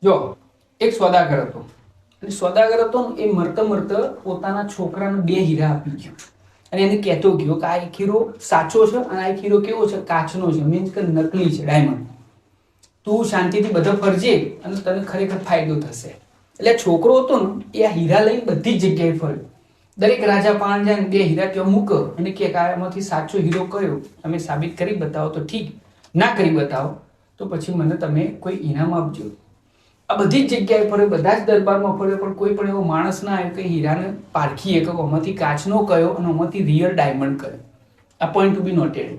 જો એક સોદાગર હતો અને સોદાગર હતો ને એ મરતા પોતાના છોકરાને 2 હીરા આપી ગયો અને એને કહેતો ગયો કે આ એક હીરો સાચો છે અને આ એક હીરો કેવો છે, કાચનો છે, મીન્સ કે નકલી છે, ડાયમંડ. તું શાંતિથી બધા ફરજે અને તને ખરેખર ફાયદો થશે. એટલે છોકરો હતો ને એ આ હીરા લઈને બધી જ જગ્યાએ ફર્યો. દરેક રાજા પાણ જાય ને 2 હીરા ત્યાં મૂકો અને કે આમાંથી સાચો હીરો કયો તમે સાબિત કરી બતાવો તો ઠીક, ના કરી બતાવો તો પછી મને તમે કોઈ ઇનામ આપજો. આ બધી જ જગ્યાએ ફર્યો, બધા જ દરબારમાં ફર્યો, પણ કોઈ પણ એવો માણસ ના આવ્યો કે હીરાને પારખીએ કે આમાંથી કાચનો કયો અને આમાંથી રિયલ ડાયમંડ કયો. આ પોઈન્ટ ટુ બી નોટેડ.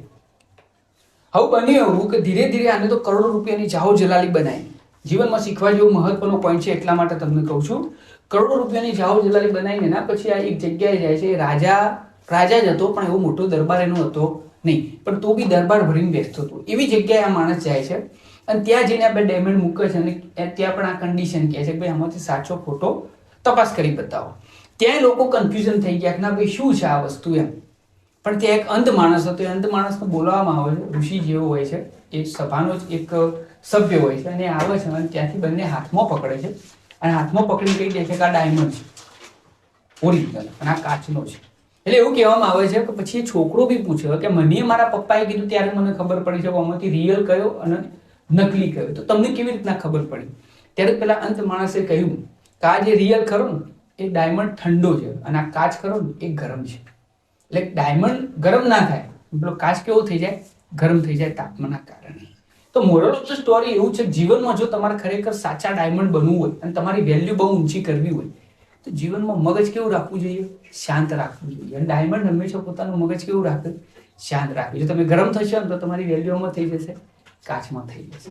હવે બન્યું એવું કે ધીરે ધીરે આને તો કરોડો રૂપિયાની જાહો જલાલી બનાવી. જીવનમાં શીખવા જેવો મહત્વનો પોઈન્ટ છે, એટલા માટે તમને કહું છું. કરોડો રૂપિયાની જાહો જલાલી બનાવીને એના પછી આ એક જગ્યાએ જાય છે. રાજા જ હતો પણ એવો મોટો દરબાર એનો હતો નહીં, પણ તો બી દરબાર ભરીને બેસતો હતો. એવી જગ્યાએ આ માણસ જાય છે અને ત્યાં જઈને આપણે ડાયમંડ મૂકે છે અને ત્યાં પણ આ કન્ડિશન કહે છે કે ભાઈ આમાંથી સાચો ફોટો તપાસ કરી બતાવો. ત્યાં લોકો કન્ફ્યુઝન થઈ ગયા કે ના ભાઈ શું છે આ વસ્તુ એમ. પણ ત્યાં એક અંધ માણસ હતો. એ અંધ માણસને બોલાવવામાં આવે છે, ઋષિ જેવો હોય છે, એ સભાનો જ એક સભ્ય હોય છે અને એ આવે છે અને ત્યાંથી બંને હાથમાં પકડે છે અને હાથમાં પકડીને કહી દે છે કે આ ડાયમંડ છે ઓરિજિનલ અને આ કાચનો છે. એટલે એવું કહેવામાં આવે છે કે પછી એ છોકરો બી પૂછે કે મને મારા પપ્પાએ કીધું ત્યારે મને ખબર પડી છે કે આમાંથી રિયલ કયો અને નકલી કયો, તો તમને કેવી રીતના ખબર પડી? ત્યારે પેલા અંત માણસે કહ્યું કે આ જે રિયલ ખરો ને એ ડાયમંડ ઠંડો છે અને આ કાચ ખરો ને એ ગરમ છે. એટલે ડાયમંડ ગરમ ના થાય, પેલો કાચ કેવો થઈ જાય, ગરમ થઈ જાય તાપમાનના કારણે. તો મોરલ ઓફ ધ સ્ટોરી એવું છે, જીવનમાં જો તમારે ખરેખર સાચા ડાયમંડ બનવું હોય અને તમારી વેલ્યુ બહુ ઊંચી કરવી હોય તો જીવનમાં મગજ કેવું રાખવું જોઈએ? શાંત રાખવું જોઈએ. અને ડાયમંડ હંમેશા પોતાનું મગજ કેવું રાખે? શાંત રાખવું. જો તમે ગરમ થશો ને તો તમારી વેલ્યુમાં થઈ જશે, કાચમાં થઈ જશે.